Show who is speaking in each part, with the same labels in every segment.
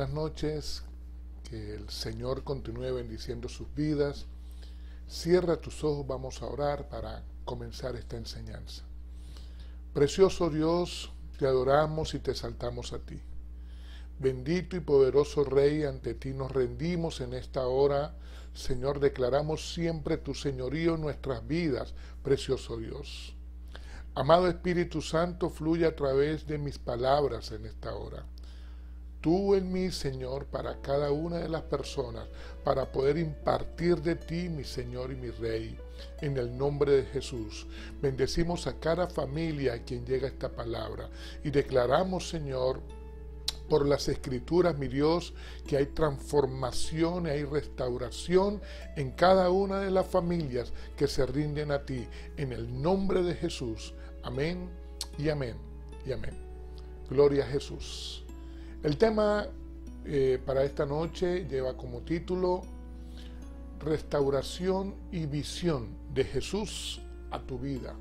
Speaker 1: buenas noches, que el Señor continúe bendiciendo sus vidas. Cierra tus ojos, vamos a orar para comenzar esta enseñanza. Precioso Dios, te adoramos y te exaltamos a ti. Bendito y poderoso Rey, ante ti nos rendimos en esta hora. Señor, declaramos siempre tu señorío en nuestras vidas, precioso Dios. Amado Espíritu Santo, fluye a través de mis palabras en esta hora. Tú en mí, Señor, para cada una de las personas, para poder impartir de ti, mi Señor y mi Rey, en el nombre de Jesús. Bendecimos a cada familia a quien llega esta palabra y declaramos, Señor, por las Escrituras, mi Dios, que hay transformación y hay restauración en cada una de las familias que se rinden a ti, en el nombre de Jesús. Amén y amén y amén. Gloria a Jesús. El tema para esta noche lleva como título Restauración y visión de Jesús a tu vida,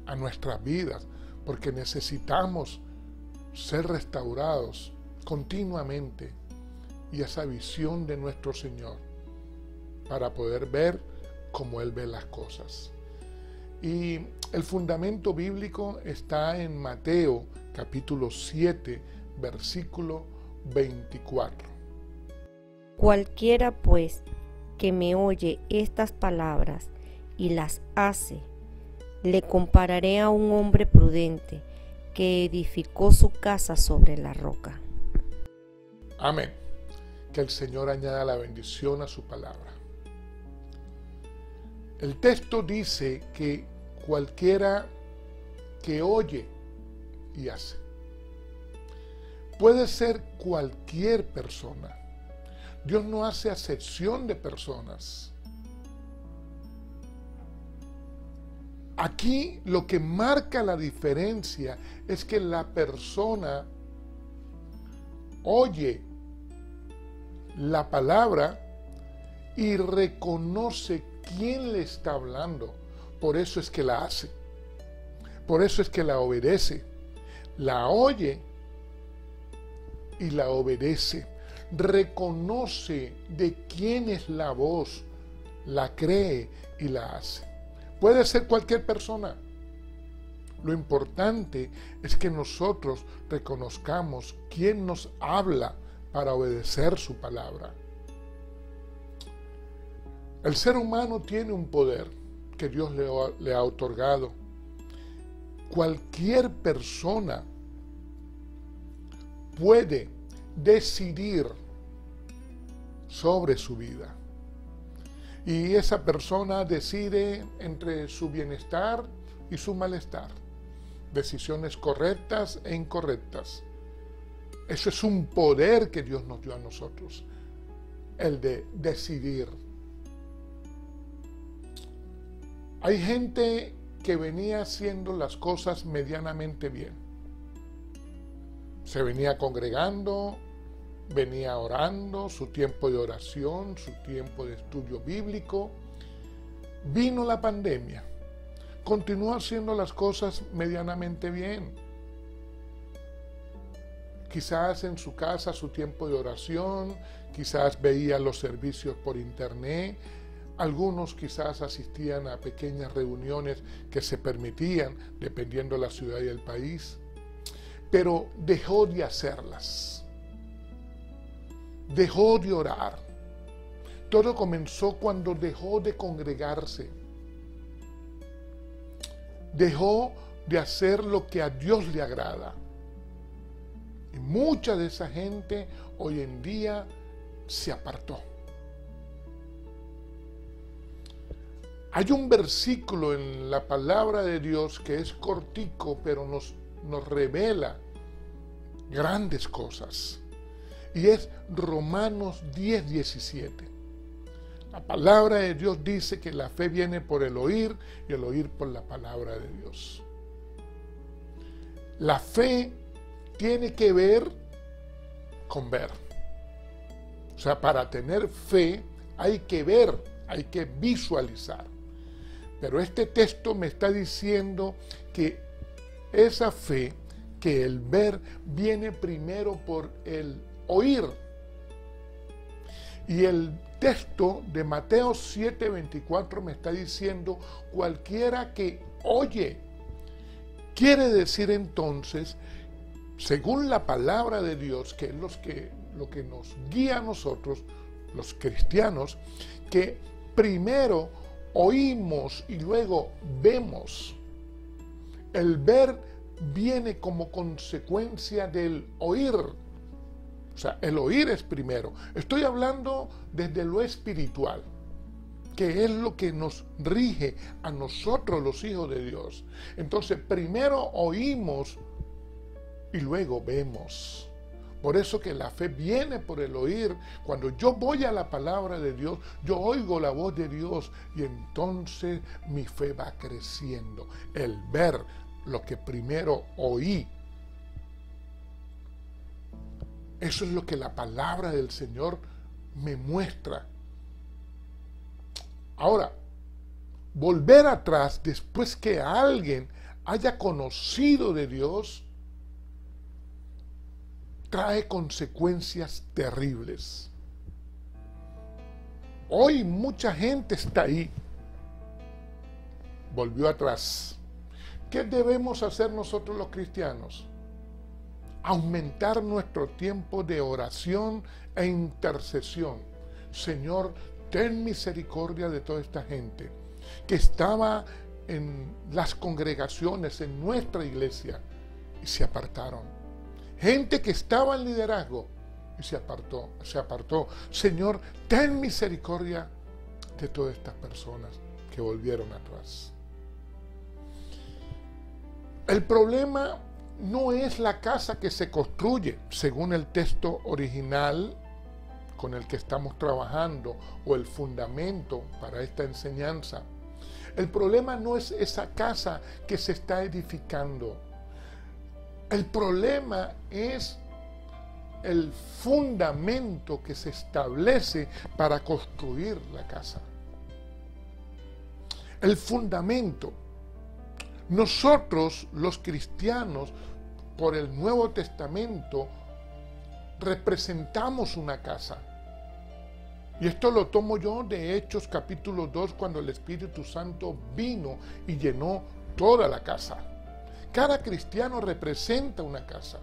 Speaker 1: a nuestras vidas, porque necesitamos ser restaurados continuamente y esa visión de nuestro Señor para poder ver como Él ve las cosas. Y el fundamento bíblico está en Mateo capítulo 7, versículo 24.
Speaker 2: Cualquiera pues que me oye estas palabras y las hace, le compararé a un hombre prudente que edificó su casa sobre la roca.
Speaker 1: Amén. Que el Señor añada la bendición a su palabra. El texto dice que cualquiera que oye y hace. Puede ser cualquier persona. Dios no hace acepción de personas. Aquí lo que marca la diferencia es que la persona oye la palabra y reconoce quién le está hablando. Por eso es que la hace. Por eso es que la obedece. La oye y la obedece. Reconoce de quién es la voz, la cree y la hace. Puede ser cualquier persona. Lo importante es que nosotros reconozcamos quién nos habla para obedecer su palabra. El ser humano tiene un poder que Dios le ha otorgado. Cualquier persona puede decidir sobre su vida. Y esa persona decide entre su bienestar y su malestar. Decisiones correctas e incorrectas. Eso es un poder que Dios nos dio a nosotros. El de decidir. Hay gente que venía haciendo las cosas medianamente bien. Se venía congregando, venía orando, su tiempo de oración, su tiempo de estudio bíblico. Vino la pandemia. Continuó haciendo las cosas medianamente bien. Quizás en su casa su tiempo de oración, quizás veía los servicios por internet. Algunos quizás asistían a pequeñas reuniones que se permitían, dependiendo de la ciudad y el país. Pero dejó de hacerlas. Dejó de orar. Todo comenzó cuando dejó de congregarse. Dejó de hacer lo que a Dios le agrada. Y mucha de esa gente hoy en día se apartó. Hay un versículo en la palabra de Dios que es cortico, pero nos revela grandes cosas. Y es Romanos 10:17. La palabra de Dios dice que la fe viene por el oír y el oír por la palabra de Dios. La fe tiene que ver con ver. O sea, para tener fe hay que ver, hay que visualizar. Pero este texto me está diciendo que esa fe, que el ver, viene primero por el oír. Y el texto de Mateo 7:24 me está diciendo cualquiera que oye. Quiere decir entonces, según la palabra de Dios, que es lo que nos guía a nosotros, los cristianos, que primero oímos y luego vemos. El ver viene como consecuencia del oír. O sea, el oír es primero. Estoy hablando desde lo espiritual, que es lo que nos rige a nosotros los hijos de Dios. Entonces, primero oímos y luego vemos. Por eso que la fe viene por el oír. Cuando yo voy a la palabra de Dios, yo oigo la voz de Dios y entonces mi fe va creciendo. El ver lo que primero oí. Eso es lo que la palabra del Señor me muestra. Ahora, volver atrás después que alguien haya conocido de Dios trae consecuencias terribles. Hoy mucha gente está ahí. Volvió atrás. ¿Qué debemos hacer nosotros los cristianos? Aumentar nuestro tiempo de oración e intercesión. Señor, ten misericordia de toda esta gente que estaba en las congregaciones, en nuestra iglesia, y se apartaron. Gente que estaba en liderazgo y se apartó. Señor, ten misericordia de todas estas personas que volvieron atrás. El problema no es la casa que se construye, según el texto original con el que estamos trabajando, o el fundamento para esta enseñanza. El problema no es esa casa que se está edificando. El problema es el fundamento que se establece para construir la casa. El fundamento. Nosotros, los cristianos, por el Nuevo Testamento, representamos una casa. Y esto lo tomo yo de Hechos capítulo 2, cuando el Espíritu Santo vino y llenó toda la casa. Cada cristiano representa una casa.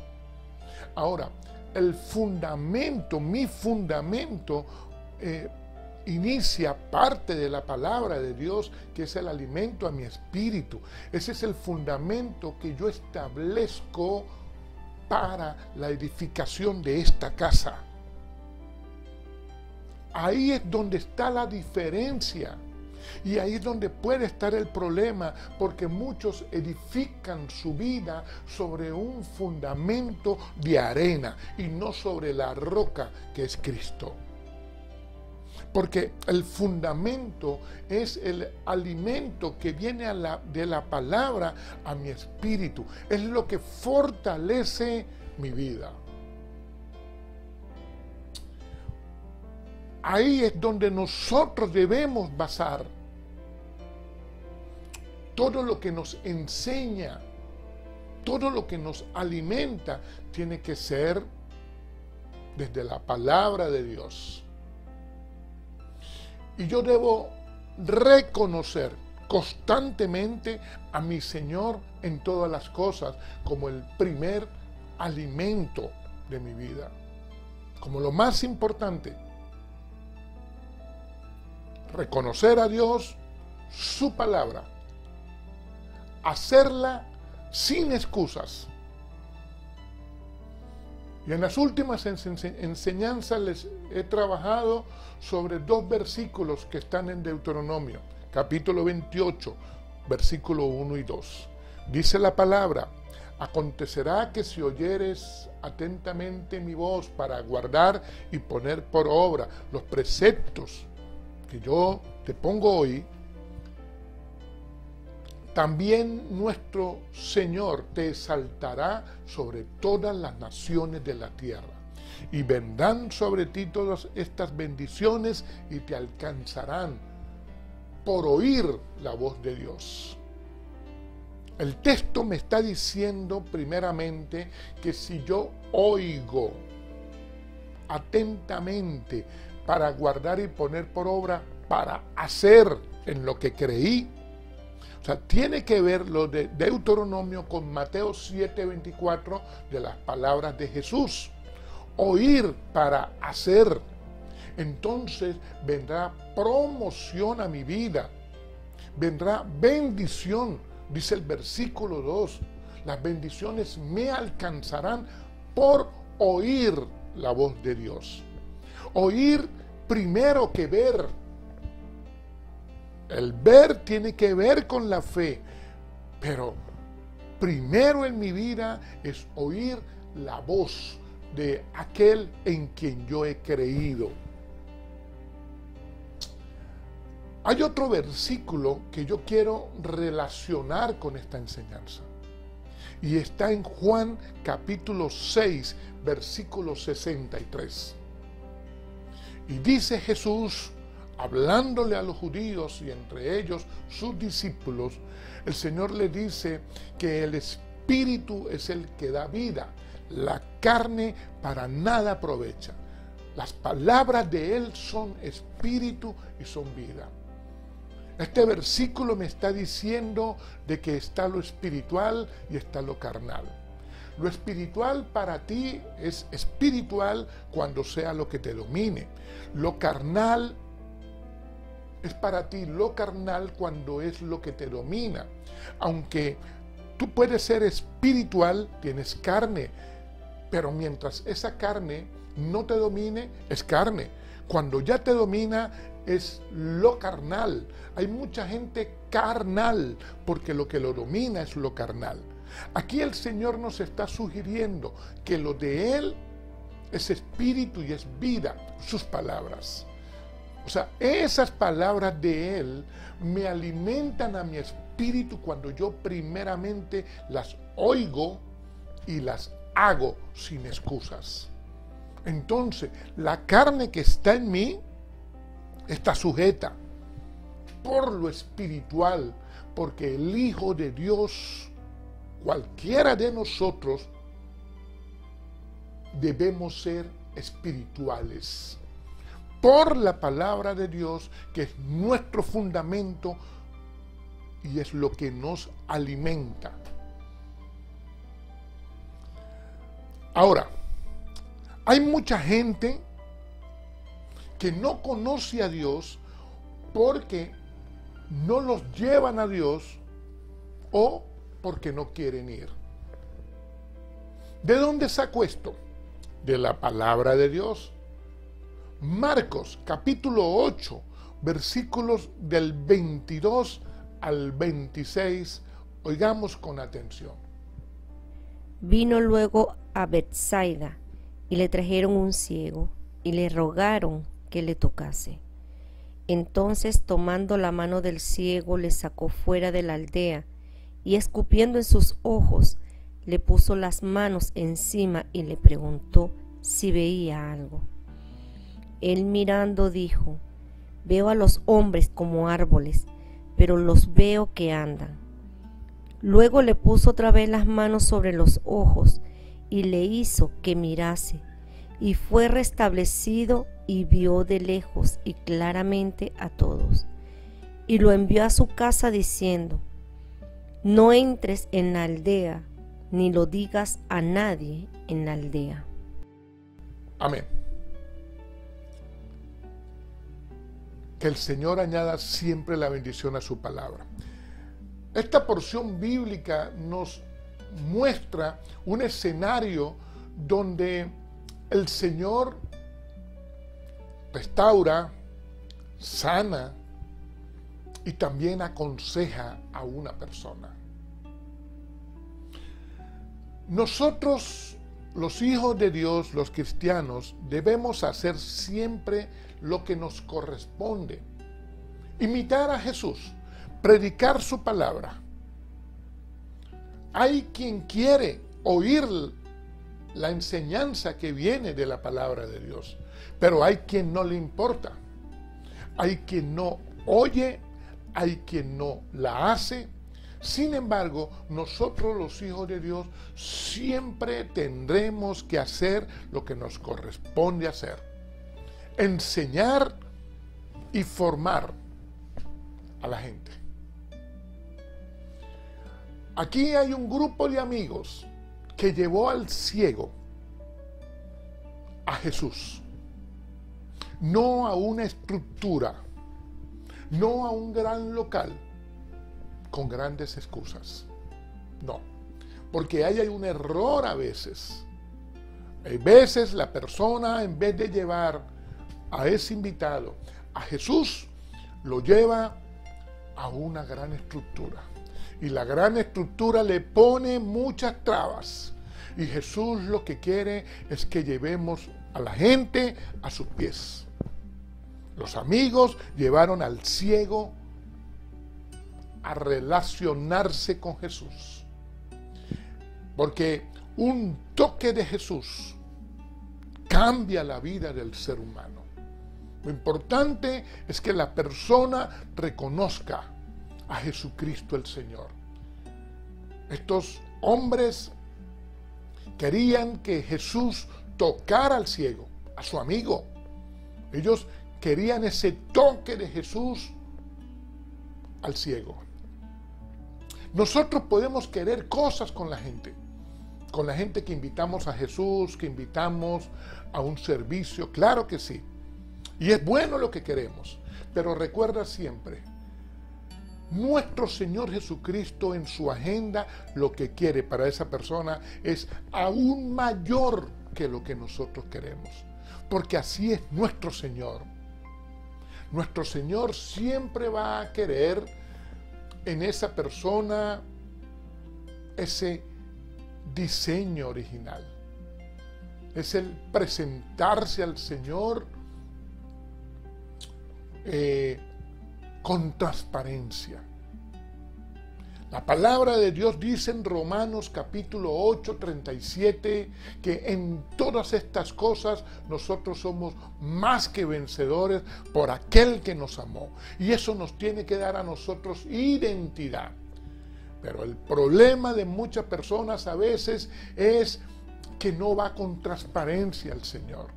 Speaker 1: Ahora, el fundamento, mi fundamento, inicia parte de la palabra de Dios, que es el alimento a mi espíritu. Ese es el fundamento que yo establezco para la edificación de esta casa. Ahí es donde está la diferencia. Y ahí es donde puede estar el problema, porque muchos edifican su vida sobre un fundamento de arena y no sobre la roca que es Cristo. Porque el fundamento es el alimento que viene de la palabra a mi espíritu. Es lo que fortalece mi vida. Ahí es donde nosotros debemos basar todo lo que nos enseña, todo lo que nos alimenta, tiene que ser desde la palabra de Dios. Y yo debo reconocer constantemente a mi Señor en todas las cosas como el primer alimento de mi vida, como lo más importante. Reconocer a Dios, su palabra, hacerla sin excusas. Y en las últimas enseñanzas les he trabajado sobre 2 versículos que están en Deuteronomio, capítulo 28, versículo 1 y 2. Dice la palabra: acontecerá que si oyeres atentamente mi voz para guardar y poner por obra los preceptos que yo te pongo hoy, también nuestro Señor te exaltará sobre todas las naciones de la tierra, y vendrán sobre ti todas estas bendiciones y te alcanzarán por oír la voz de Dios. El texto me está diciendo primeramente que si yo oigo atentamente para guardar y poner por obra, para hacer en lo que creí. O sea, tiene que ver lo de Deuteronomio con Mateo 7:24 de las palabras de Jesús. Oír para hacer. Entonces vendrá promoción a mi vida. Vendrá bendición, dice el versículo 2. Las bendiciones me alcanzarán por oír la voz de Dios. Oír primero que ver. El ver tiene que ver con la fe, pero primero en mi vida es oír la voz de aquel en quien yo he creído. Hay otro versículo que yo quiero relacionar con esta enseñanza, y está en Juan capítulo 6, versículo 63. Y dice Jesús, hablándole a los judíos y entre ellos sus discípulos, el Señor le dice que el Espíritu es el que da vida, la carne para nada aprovecha. Las palabras de Él son espíritu y son vida. Este versículo me está diciendo de que está lo espiritual y está lo carnal. Lo espiritual para ti es espiritual cuando sea lo que te domine. Lo carnal es para ti lo carnal cuando es lo que te domina. Aunque tú puedes ser espiritual, tienes carne, pero mientras esa carne no te domine, es carne. Cuando ya te domina, es lo carnal. Hay mucha gente carnal, porque lo que lo domina es lo carnal. Aquí el Señor nos está sugiriendo que lo de Él es espíritu y es vida, sus palabras. O sea, esas palabras de Él me alimentan a mi espíritu cuando yo primeramente las oigo y las hago sin excusas. Entonces, la carne que está en mí está sujeta por lo espiritual, porque el Hijo de Dios, cualquiera de nosotros, debemos ser espirituales. Por la palabra de Dios, que es nuestro fundamento y es lo que nos alimenta. Ahora, hay mucha gente que no conoce a Dios porque no los llevan a Dios o porque no quieren ir. ¿De dónde saco esto? De la palabra de Dios. Marcos capítulo 8, versículos del 22 al 26, oigamos con atención.
Speaker 2: Vino luego a Betsaida y le trajeron un ciego y le rogaron que le tocase. Entonces, tomando la mano del ciego, le sacó fuera de la aldea y escupiendo en sus ojos, le puso las manos encima y le preguntó si veía algo. Él mirando dijo: veo a los hombres como árboles, pero los veo que andan. Luego le puso otra vez las manos sobre los ojos y le hizo que mirase, y fue restablecido y vio de lejos y claramente a todos. Y lo envió a su casa diciendo: no entres en la aldea, ni lo digas a nadie en la aldea.
Speaker 1: Amén. Que el Señor añada siempre la bendición a su palabra. Esta porción bíblica nos muestra un escenario donde el Señor restaura, sana y también aconseja a una persona. Nosotros, los hijos de Dios, los cristianos, debemos hacer siempre lo que nos corresponde. Imitar a Jesús, predicar su palabra. Hay quien quiere oír la enseñanza que viene de la palabra de Dios, pero hay quien no le importa. Hay quien no oye, hay quien no la hace, Sin embargo, nosotros los hijos de Dios siempre tendremos que hacer lo que nos corresponde hacer. Enseñar y formar a la gente. Aquí hay un grupo de amigos que llevó al ciego a Jesús, no a una estructura, no a un gran local con grandes excusas. No, porque ahí hay un error a veces. A veces la persona, en vez de llevar a ese invitado a Jesús, lo lleva a una gran estructura. Y la gran estructura le pone muchas trabas. Y Jesús lo que quiere es que llevemos a la gente a sus pies. Los amigos llevaron al ciego a relacionarse con Jesús. Porque un toque de Jesús cambia la vida del ser humano. Lo importante es que la persona reconozca a Jesucristo el Señor. Estos hombres querían que Jesús tocara al ciego, a su amigo. Ellos querían ese toque de Jesús al ciego. Nosotros podemos querer cosas con la gente que invitamos a Jesús, que invitamos a un servicio, claro que sí. Y es bueno lo que queremos, pero recuerda siempre, nuestro Señor Jesucristo en su agenda lo que quiere para esa persona es aún mayor que lo que nosotros queremos, porque así es nuestro Señor. Nuestro Señor siempre va a querer en esa persona ese diseño original. Es el presentarse al Señor con transparencia. La palabra de Dios dice en Romanos capítulo 8, 37, que en todas estas cosas nosotros somos más que vencedores por aquel que nos amó. Y eso nos tiene que dar a nosotros identidad. Pero el problema de muchas personas a veces es que no va con transparencia al Señor.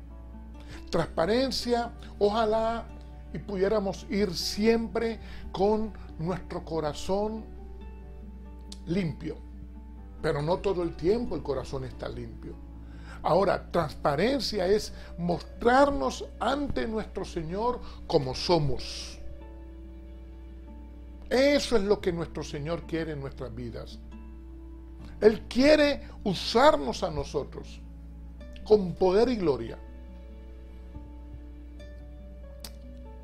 Speaker 1: Transparencia, ojalá y pudiéramos ir siempre con nuestro corazón limpio, pero no todo el tiempo el corazón está limpio. Ahora, transparencia es mostrarnos ante nuestro Señor como somos. Eso es lo que nuestro Señor quiere en nuestras vidas. Él quiere usarnos a nosotros con poder y gloria.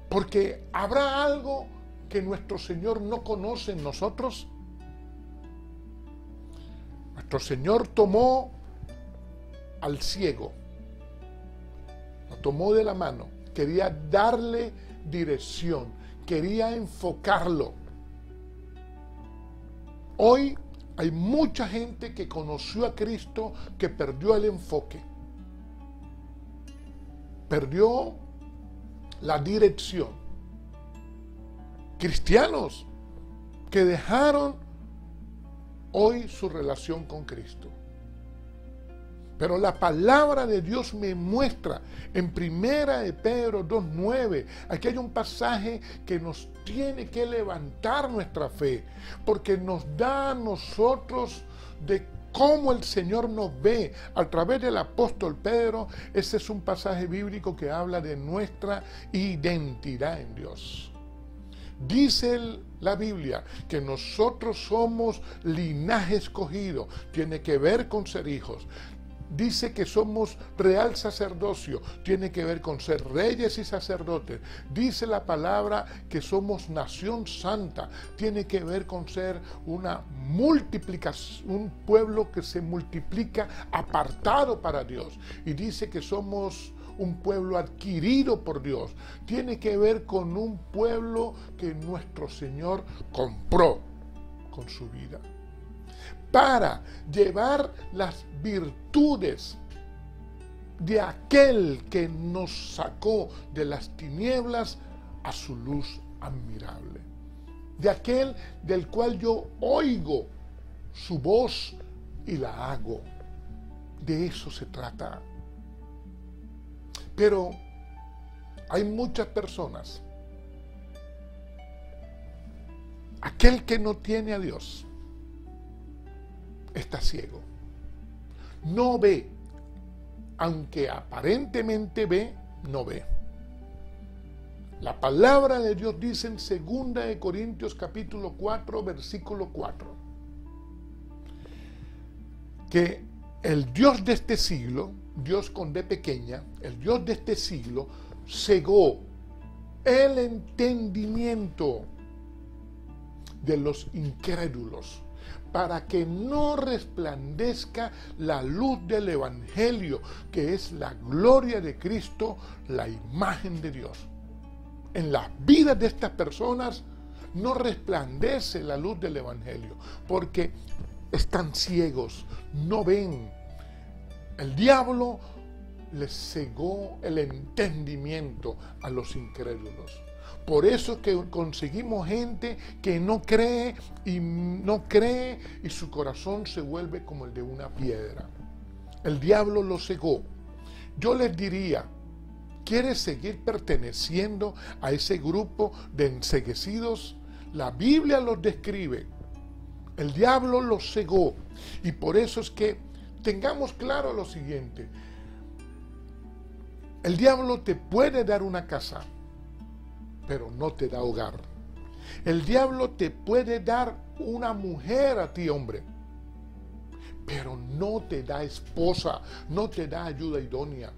Speaker 1: Porque ¿habrá algo que nuestro Señor no conoce en nosotros? Nuestro Señor tomó al ciego, lo tomó de la mano, quería darle dirección, quería enfocarlo. Hoy hay mucha gente que conoció a Cristo que perdió el enfoque, perdió la dirección. Cristianos que dejaron hoy su relación con Cristo. Pero la palabra de Dios me muestra en 1 de Pedro 2:9, aquí hay un pasaje que nos tiene que levantar nuestra fe, porque nos da a nosotros de cómo el Señor nos ve a través del apóstol Pedro. Ese es un pasaje bíblico que habla de nuestra identidad en Dios. Dice la Biblia que nosotros somos linaje escogido, tiene que ver con ser hijos. Dice que somos real sacerdocio, tiene que ver con ser reyes y sacerdotes. Dice la palabra que somos nación santa, tiene que ver con ser una multiplicación, un pueblo que se multiplica apartado para Dios. Y dice que somos un pueblo adquirido por Dios, tiene que ver con un pueblo que nuestro Señor compró con su vida, para llevar las virtudes de aquel que nos sacó de las tinieblas a su luz admirable. de aquel del cual yo oigo su voz y la hago. De eso se trata. Pero hay muchas personas. Aquel que no tiene a Dios está ciego. No ve. Aunque aparentemente ve, no ve. La palabra de Dios dice en 2 Corintios capítulo 4, versículo 4, que el Dios de este siglo, Dios con D pequeña, el Dios de este siglo, cegó el entendimiento de los incrédulos, para que no resplandezca la luz del Evangelio, que es la gloria de Cristo, la imagen de Dios. En las vidas de estas personas no resplandece la luz del Evangelio, porque están ciegos, no ven. El diablo les cegó el entendimiento a los incrédulos. Por eso que conseguimos gente que no cree y su corazón se vuelve como el de una piedra. El diablo lo cegó. Yo les diría, ¿quieres seguir perteneciendo a ese grupo de enceguecidos? La Biblia los describe. El diablo los cegó. Y por eso es que tengamos claro lo siguiente. El diablo te puede dar una casa, pero no te da hogar. El diablo te puede dar una mujer a ti, hombre, pero no te da esposa, no te da ayuda idónea.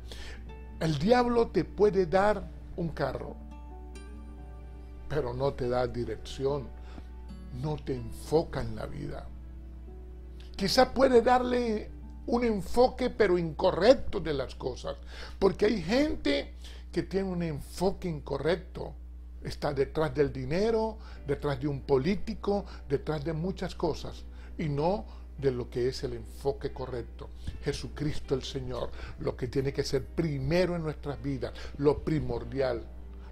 Speaker 1: El diablo te puede dar un carro, pero no te da dirección, no te enfoca en la vida. Quizás puede darle un enfoque pero incorrecto de las cosas, porque hay gente que tiene un enfoque incorrecto. Está detrás del dinero, detrás de un político, detrás de muchas cosas, y no de lo que es el enfoque correcto. Jesucristo el Señor, lo que tiene que ser primero en nuestras vidas, lo primordial,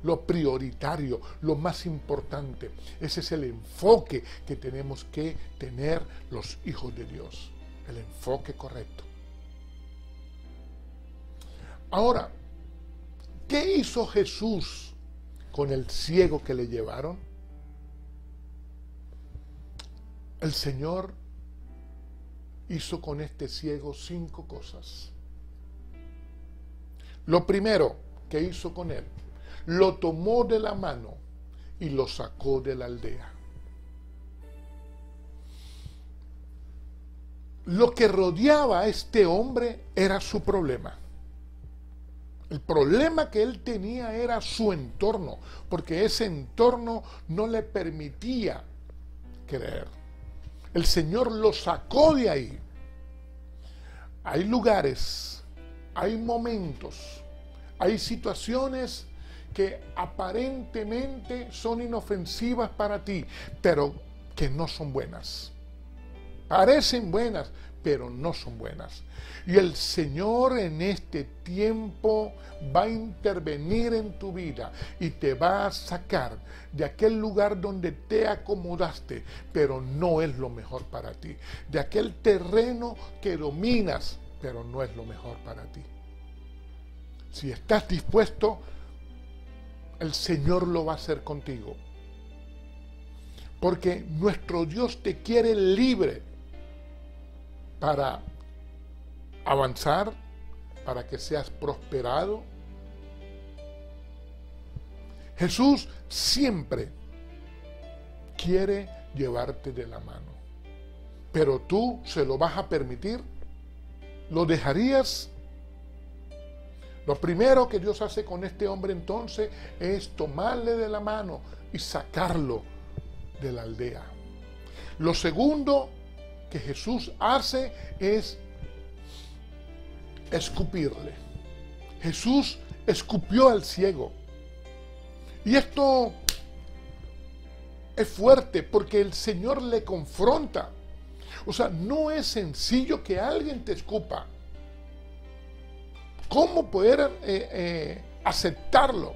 Speaker 1: lo prioritario, lo más importante. Ese es el enfoque que tenemos que tener los hijos de Dios, el enfoque correcto. Ahora, ¿qué hizo Jesús con el ciego que le llevaron? El Señor hizo con este ciego 5 cosas. Lo primero que hizo con él, lo tomó de la mano y lo sacó de la aldea. Lo que rodeaba a este hombre era su problema. El problema que él tenía era su entorno, porque ese entorno no le permitía creer. El Señor lo sacó de ahí. Hay lugares, hay momentos, hay situaciones que aparentemente son inofensivas para ti, pero que no son buenas. Parecen buenas, pero no son buenas. Y el Señor en este tiempo va a intervenir en tu vida y te va a sacar de aquel lugar donde te acomodaste, pero no es lo mejor para ti. De aquel terreno que dominas, pero no es lo mejor para ti. Si estás dispuesto, el Señor lo va a hacer contigo. Porque nuestro Dios te quiere libre para avanzar, para que seas prosperado. Jesús siempre quiere llevarte de la mano, pero tú se lo vas a permitir. ¿Lo dejarías? Lo primero que Dios hace con este hombre entonces es tomarle de la mano y sacarlo de la aldea. Lo segundo que Jesús hace es escupirle. Jesús escupió al ciego. Y esto es fuerte porque el Señor le confronta. O sea, no es sencillo que alguien te escupa. ¿Cómo poder aceptarlo?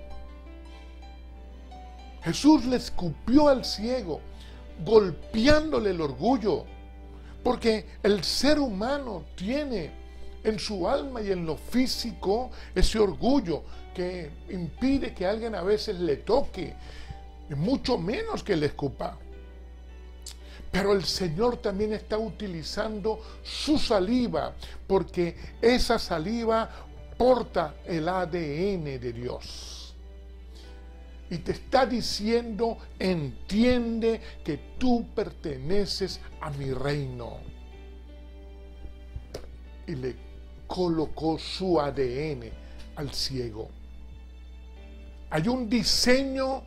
Speaker 1: Jesús le escupió al ciego, golpeándole el orgullo, porque el ser humano tiene en su alma y en lo físico ese orgullo que impide que alguien a veces le toque, y mucho menos que le escupa. Pero el Señor también está utilizando su saliva, porque esa saliva porta el ADN de Dios. Y te está diciendo, entiende que tú perteneces a mi reino. Y le colocó su ADN al ciego. Hay un diseño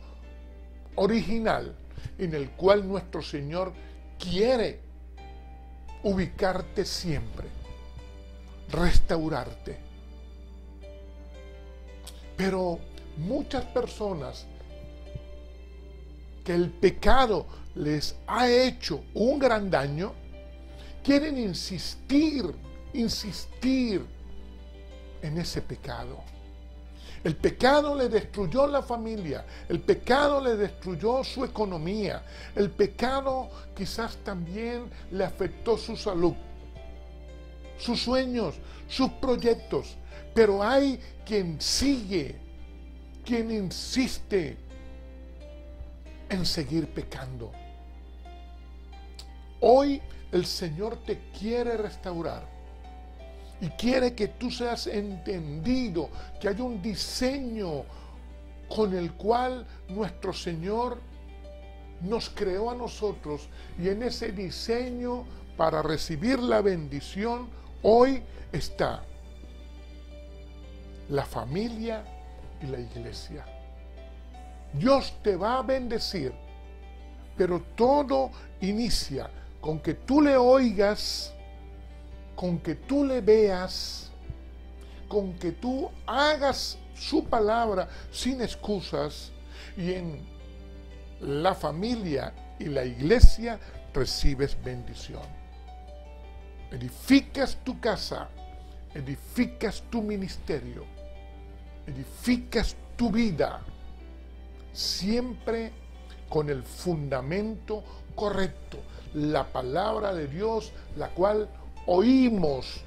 Speaker 1: original en el cual nuestro Señor quiere ubicarte siempre, restaurarte. Pero muchas personas que el pecado les ha hecho un gran daño, quieren insistir en ese pecado. El pecado le destruyó la familia, el pecado le destruyó su economía, el pecado quizás también le afectó su salud, sus sueños, sus proyectos. Pero hay quien sigue, quien insiste en seguir pecando. Hoy el Señor te quiere restaurar. Y quiere que tú seas entendido, que hay un diseño con el cual nuestro Señor nos creó a nosotros. Y en ese diseño, para recibir la bendición, hoy está la familia y la iglesia. Dios te va a bendecir, pero todo inicia con que tú le oigas, con que tú le veas, con que tú hagas su palabra sin excusas, y en la familia y la iglesia recibes bendición. Edificas tu casa, edificas tu ministerio, edificas tu vida, siempre con el fundamento correcto, la palabra de Dios, la cual oímos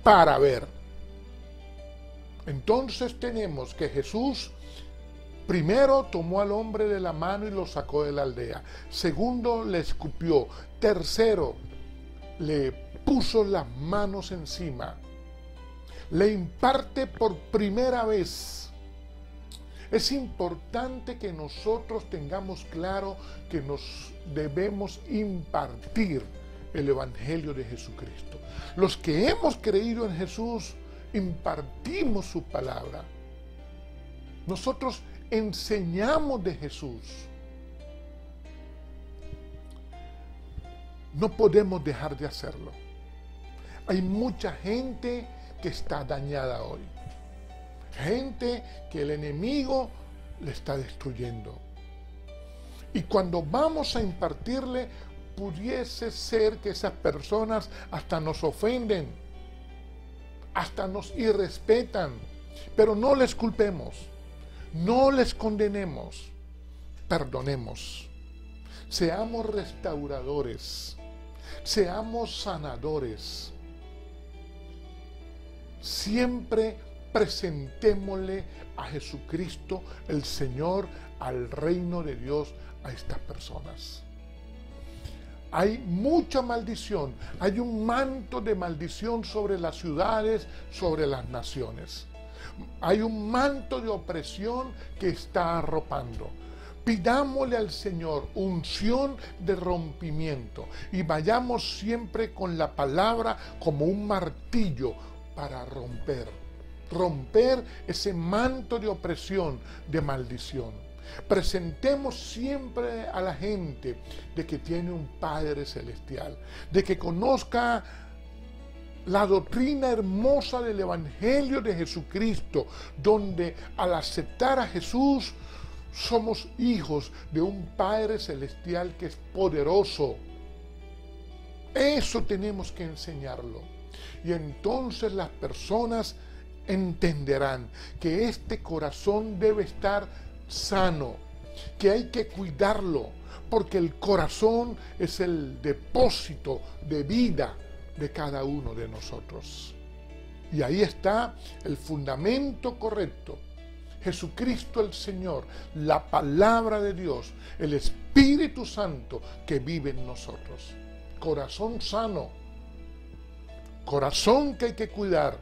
Speaker 1: para ver. Entonces tenemos que Jesús primero tomó al hombre de la mano y lo sacó de la aldea. Segundo, le escupió. Tercero, le puso las manos encima. Le imparte por primera vez. Es importante que nosotros tengamos claro que nos debemos impartir el Evangelio de Jesucristo. Los que hemos creído en Jesús, impartimos su palabra. Nosotros enseñamos de Jesús. No podemos dejar de hacerlo. Hay mucha gente que está dañada hoy. Gente que el enemigo le está destruyendo. Y cuando vamos a impartirle, pudiese ser que esas personas hasta nos ofenden, hasta nos irrespetan, pero no les culpemos, no les condenemos, perdonemos, seamos restauradores, seamos sanadores, siempre presentémosle a Jesucristo, el Señor, al reino de Dios, a estas personas. Hay mucha maldición, hay un manto de maldición sobre las ciudades, sobre las naciones. Hay un manto de opresión que está arropando. Pidámosle al Señor unción de rompimiento y vayamos siempre con la palabra como un martillo para romper ese manto de opresión, de maldición. Presentemos siempre a la gente de que tiene un Padre Celestial, de que conozca la doctrina hermosa del Evangelio de Jesucristo, donde al aceptar a Jesús somos hijos de un Padre Celestial que es poderoso. Eso tenemos que enseñarlo. Y entonces las personas entenderán que este corazón debe estar sano, que hay que cuidarlo, porque el corazón es el depósito de vida de cada uno de nosotros. Y ahí está el fundamento correcto. Jesucristo el Señor, la palabra de Dios, el Espíritu Santo que vive en nosotros. Corazón sano, corazón que hay que cuidar,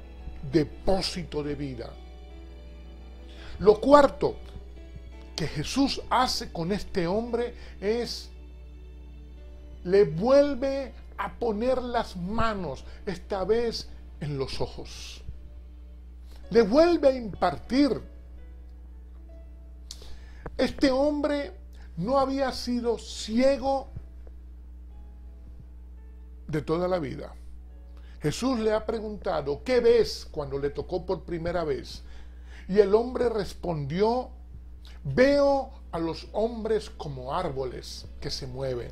Speaker 1: depósito de vida. Lo cuarto que Jesús hace con este hombre es, le vuelve a poner las manos, esta vez en los ojos. Le vuelve a impartir. Este hombre no había sido ciego de toda la vida. Jesús le ha preguntado, ¿qué ves?, cuando le tocó por primera vez. Y el hombre respondió, veo a los hombres como árboles que se mueven.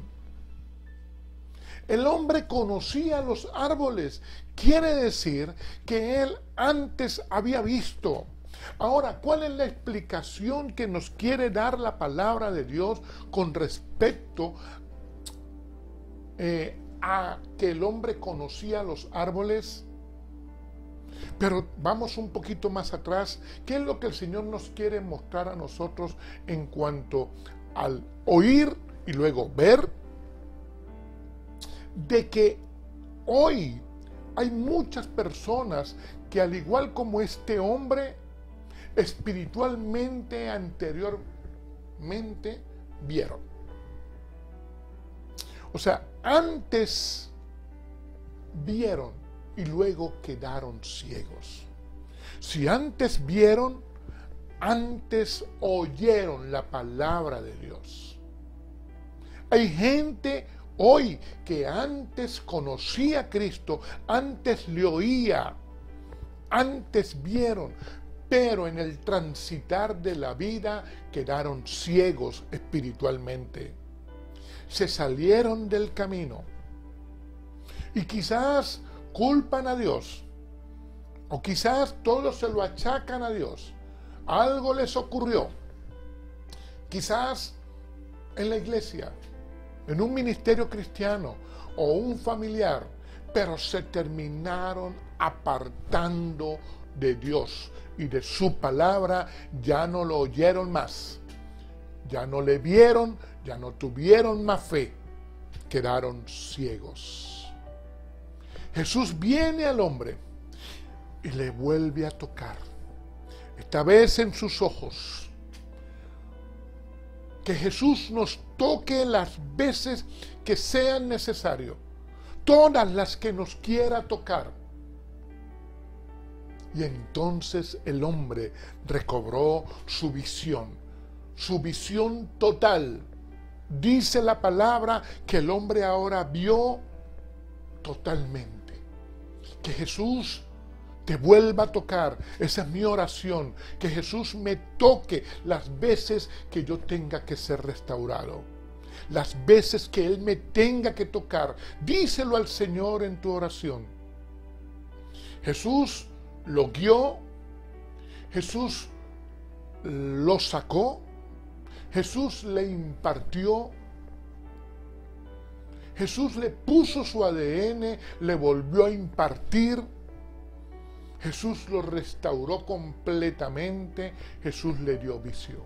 Speaker 1: El hombre conocía los árboles, quiere decir que él antes había visto. Ahora, ¿cuál es la explicación que nos quiere dar la palabra de Dios con respecto a que el hombre conocía los árboles? Pero vamos un poquito más atrás. ¿Qué es lo que el Señor nos quiere mostrar a nosotros en cuanto al oír y luego ver? De que hoy hay muchas personas que, al igual como este hombre, espiritualmente anteriormente vieron. O sea, antes vieron y luego quedaron ciegos. Si antes vieron, antes oyeron la palabra de Dios. Hay gente hoy que antes conocía a Cristo, antes le oía, antes vieron, pero en el transitar de la vida quedaron ciegos espiritualmente. Se salieron del camino y quizás culpan a Dios, o quizás todo se lo achacan a Dios. Algo les ocurrió, quizás en la iglesia, en un ministerio cristiano o un familiar, pero se terminaron apartando de Dios y de su palabra. Ya no lo oyeron más, ya no le vieron, ya no tuvieron más fe, quedaron ciegos. Jesús viene al hombre y le vuelve a tocar, esta vez en sus ojos. Que Jesús nos toque las veces que sean necesario, todas las que nos quiera tocar. Y entonces el hombre recobró su visión total. Dice la palabra que el hombre ahora vio totalmente. Que Jesús te vuelva a tocar. Esa es mi oración, que Jesús me toque las veces que yo tenga que ser restaurado, las veces que Él me tenga que tocar. Díselo al Señor en tu oración. Jesús lo guió, Jesús lo sacó, Jesús le impartió, Jesús le puso su ADN, le volvió a impartir. Jesús lo restauró completamente, Jesús le dio visión.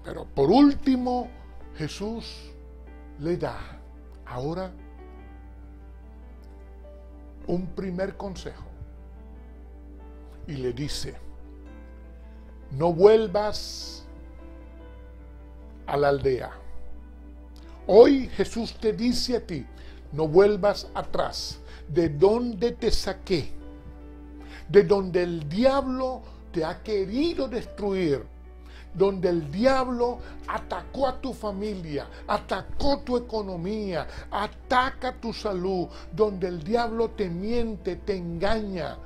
Speaker 1: Pero por último, Jesús le da ahora un primer consejo y le dice: no vuelvas a la aldea. Hoy Jesús te dice a ti: no vuelvas atrás. De donde te saqué, de donde el diablo te ha querido destruir, donde el diablo atacó a tu familia, atacó tu economía, ataca tu salud, donde el diablo te miente, te engaña,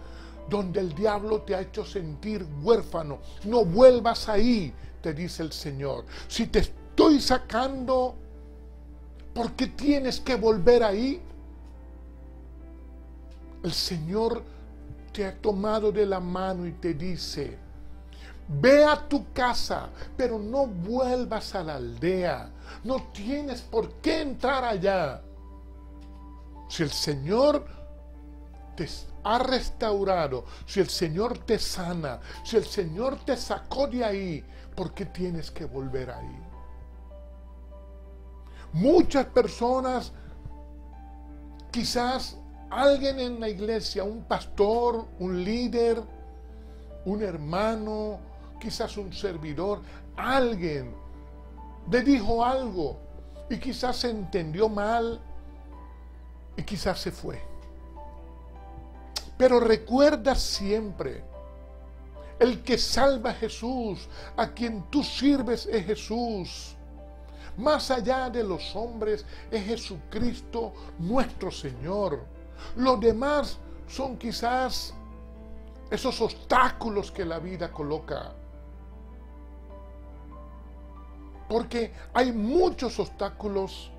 Speaker 1: donde el diablo te ha hecho sentir huérfano. No vuelvas ahí, te dice el Señor. Si te estoy sacando, ¿por qué tienes que volver ahí? El Señor te ha tomado de la mano y te dice: Ve a tu casa, pero no vuelvas a la aldea. No tienes por qué entrar allá. Si el Señor te ha restaurado, si el Señor te sana, si el Señor te sacó de ahí, ¿por qué tienes que volver ahí? Muchas personas, quizás alguien en la iglesia, un pastor, un líder, un hermano, quizás un servidor, alguien le dijo algo y quizás se entendió mal y quizás se fue. Pero recuerda siempre, el que salva a Jesús, a quien tú sirves es Jesús. Más allá de los hombres es Jesucristo nuestro Señor. Los demás son quizás esos obstáculos que la vida coloca. Porque hay muchos obstáculos,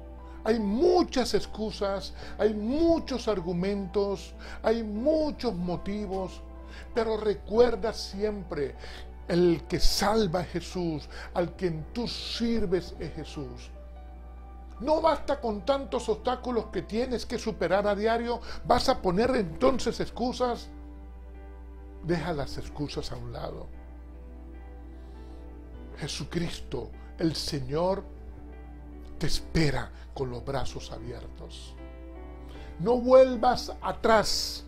Speaker 1: hay muchas excusas, hay muchos argumentos, hay muchos motivos, pero recuerda siempre, el que salva a Jesús, al quien tú sirves es Jesús. No basta con tantos obstáculos que tienes que superar a diario, ¿vas a poner entonces excusas? Deja las excusas a un lado. Jesucristo, el Señor, te espera con los brazos abiertos. No vuelvas atrás,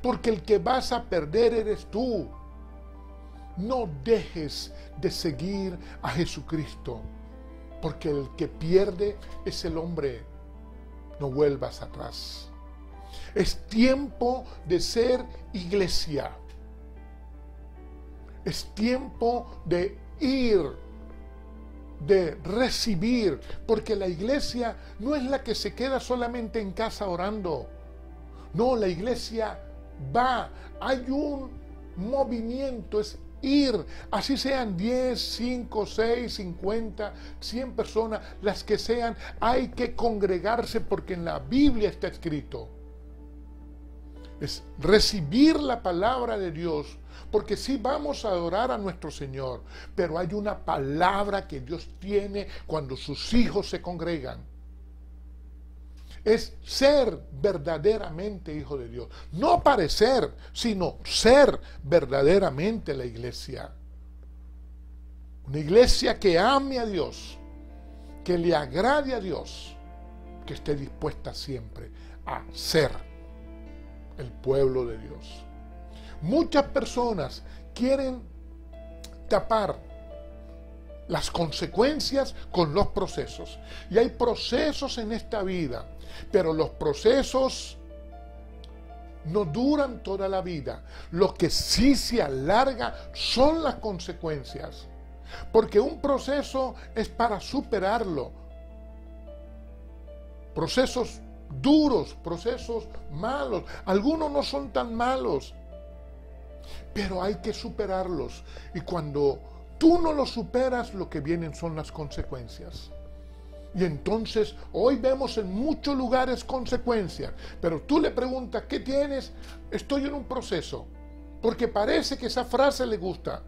Speaker 1: porque el que vas a perder eres tú. No dejes de seguir a Jesucristo, porque el que pierde es el hombre. No vuelvas atrás. Es tiempo de ser iglesia. Es tiempo de ir, de recibir, porque la iglesia no es la que se queda solamente en casa orando. No, la iglesia va, hay un movimiento, es ir, así sean 10, 5, 6, 50, 100 personas, las que sean, hay que congregarse porque en la Biblia está escrito. Es recibir la palabra de Dios, porque sí vamos a adorar a nuestro Señor, pero hay una palabra que Dios tiene cuando sus hijos se congregan. Es ser verdaderamente hijo de Dios. No parecer, sino ser verdaderamente la iglesia. Una iglesia que ame a Dios, que le agrade a Dios, que esté dispuesta siempre a ser el pueblo de Dios. Muchas personas quieren tapar las consecuencias con los procesos. Y hay procesos en esta vida, pero los procesos no duran toda la vida. Lo que sí se alarga son las consecuencias. Porque un proceso es para superarlo. Procesos duros, procesos malos. Algunos no son tan malos, pero hay que superarlos. Y cuando tú no los superas, lo que vienen son las consecuencias. Y entonces, hoy vemos en muchos lugares consecuencias, pero tú le preguntas, ¿qué tienes? Estoy en un proceso, porque parece que esa frase le gusta,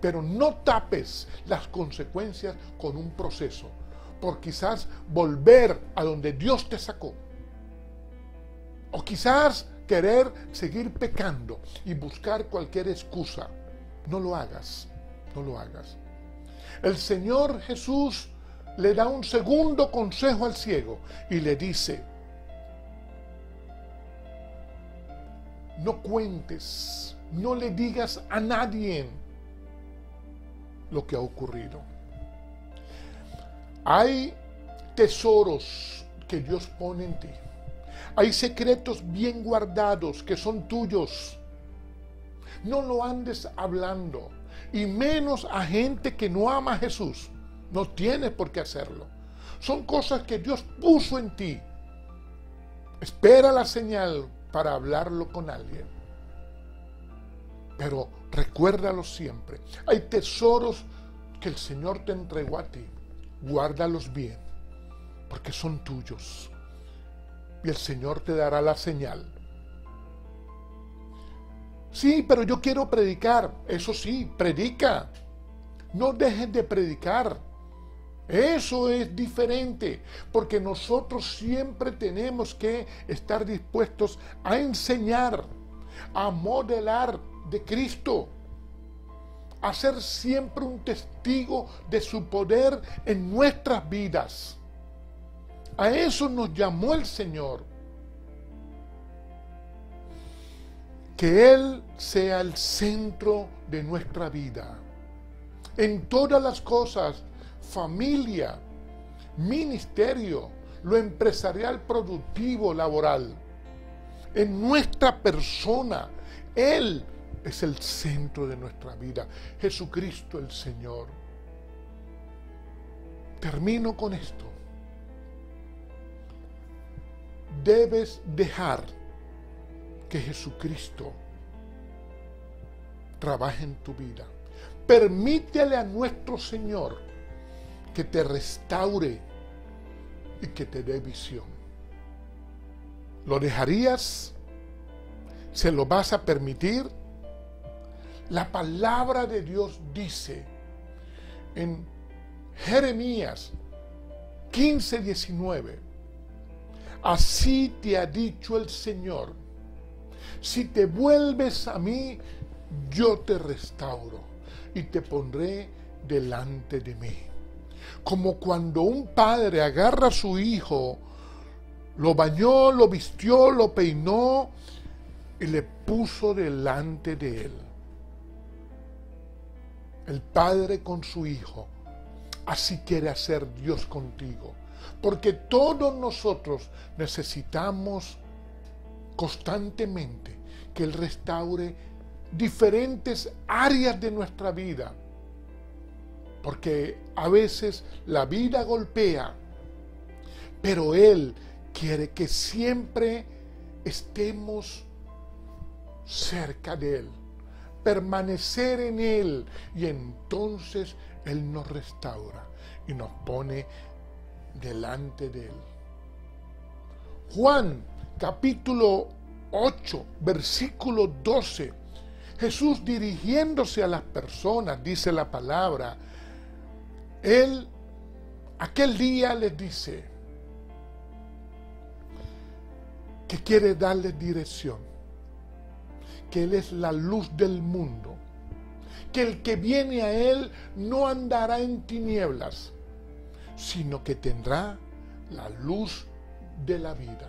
Speaker 1: pero no tapes las consecuencias con un proceso, por quizás volver a donde Dios te sacó, o quizás querer seguir pecando y buscar cualquier excusa. No lo hagas, no lo hagas. El Señor Jesús le da un segundo consejo al ciego y le dice: no cuentes, no le digas a nadie lo que ha ocurrido. Hay tesoros que Dios pone en ti. Hay secretos bien guardados que son tuyos. No lo andes hablando, y menos a gente que no ama a Jesús. No tienes por qué hacerlo. Son cosas que Dios puso en ti. Espera la señal para hablarlo con alguien. Pero recuérdalo siempre. Hay tesoros que el Señor te entregó a ti. Guárdalos bien, porque son tuyos. Y el Señor te dará la señal. Sí, pero yo quiero predicar. Eso sí, predica. No dejes de predicar. Eso es diferente, porque nosotros siempre tenemos que estar dispuestos a enseñar, a modelar de Cristo, a ser siempre un testigo de su poder en nuestras vidas. A eso nos llamó el Señor. Que Él sea el centro de nuestra vida. En todas las cosas, familia, ministerio, lo empresarial, productivo, laboral. En nuestra persona, Él es el centro de nuestra vida. Jesucristo el Señor. Termino con esto. Debes dejar que Jesucristo trabaje en tu vida. Permítele a nuestro Señor que te restaure y que te dé visión. ¿Lo dejarías? ¿Se lo vas a permitir? La palabra de Dios dice en Jeremías 15:19, así te ha dicho el Señor, si te vuelves a mí, yo te restauro y te pondré delante de mí. Como cuando un padre agarra a su hijo, lo bañó, lo vistió, lo peinó y le puso delante de él. El padre con su hijo, así quiere hacer Dios contigo. Porque todos nosotros necesitamos constantemente que Él restaure diferentes áreas de nuestra vida. Porque a veces la vida golpea, pero Él quiere que siempre estemos cerca de Él, permanecer en Él, y entonces Él nos restaura y nos pone delante de Él. Juan capítulo 8, versículo 12. Jesús, dirigiéndose a las personas, dice la palabra, Él aquel día les dice que quiere darles dirección, que Él es la luz del mundo, que el que viene a Él no andará en tinieblas, sino que tendrá la luz de la vida.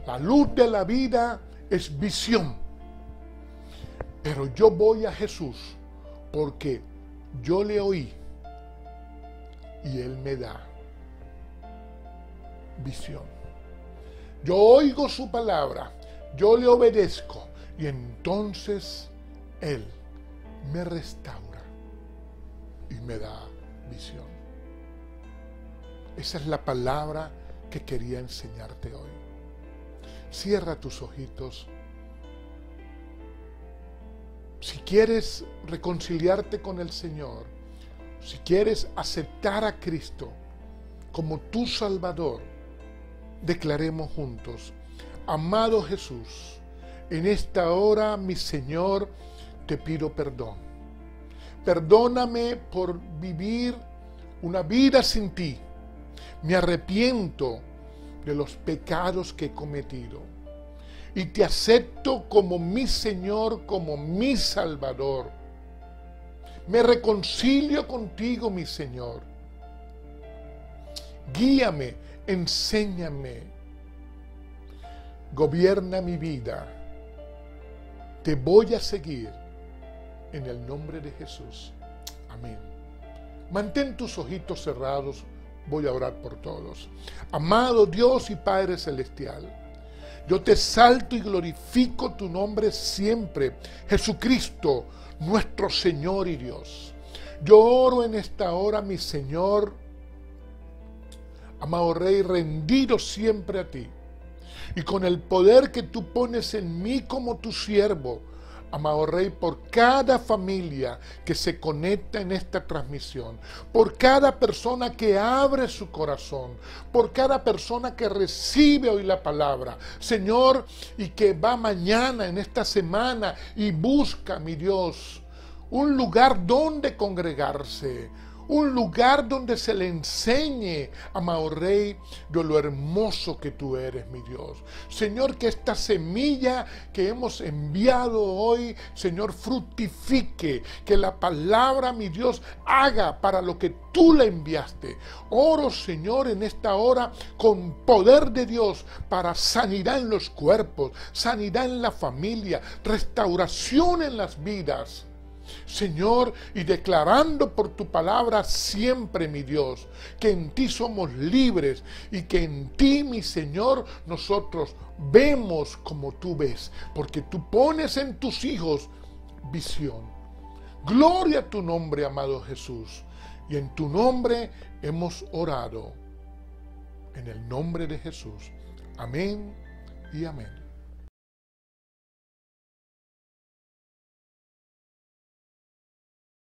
Speaker 1: La luz de la vida es visión. Pero yo voy a Jesús porque yo le oí y Él me da visión. Yo oigo su palabra, yo le obedezco y entonces Él me restaura y me da visión. Esa es la palabra que quería enseñarte hoy. Cierra tus ojitos. Si quieres reconciliarte con el Señor, si quieres aceptar a Cristo como tu Salvador, declaremos juntos: amado Jesús, en esta hora, mi Señor, te pido perdón. Perdóname por vivir una vida sin ti. Me arrepiento de los pecados que he cometido y te acepto como mi Señor, como mi Salvador. Me reconcilio contigo, mi Señor. Guíame, enséñame, gobierna mi vida. Te voy a seguir en el nombre de Jesús. Amén. Mantén tus ojitos cerrados. Voy a orar por todos. Amado Dios y Padre Celestial, yo te exalto y glorifico tu nombre siempre, Jesucristo, nuestro Señor y Dios. Yo oro en esta hora, mi Señor, amado Rey, rendido siempre a ti. Y con el poder que tú pones en mí como tu siervo, amado Rey, por cada familia que se conecta en esta transmisión, por cada persona que abre su corazón, por cada persona que recibe hoy la palabra, Señor, y que va mañana en esta semana y busca, mi Dios, un lugar donde congregarse, un lugar donde se le enseñe, amado Rey, de lo hermoso que tú eres, mi Dios. Señor, que esta semilla que hemos enviado hoy, Señor, fructifique, que la palabra, mi Dios, haga para lo que tú la enviaste. Oro, Señor, en esta hora con poder de Dios para sanidad en los cuerpos, sanidad en la familia, restauración en las vidas. Señor, y declarando por tu palabra siempre, mi Dios, que en ti somos libres y que en ti, mi Señor, nosotros vemos como tú ves, porque tú pones en tus hijos visión. Gloria a tu nombre, amado Jesús, y en tu nombre hemos orado, en el nombre de Jesús. Amén y amén.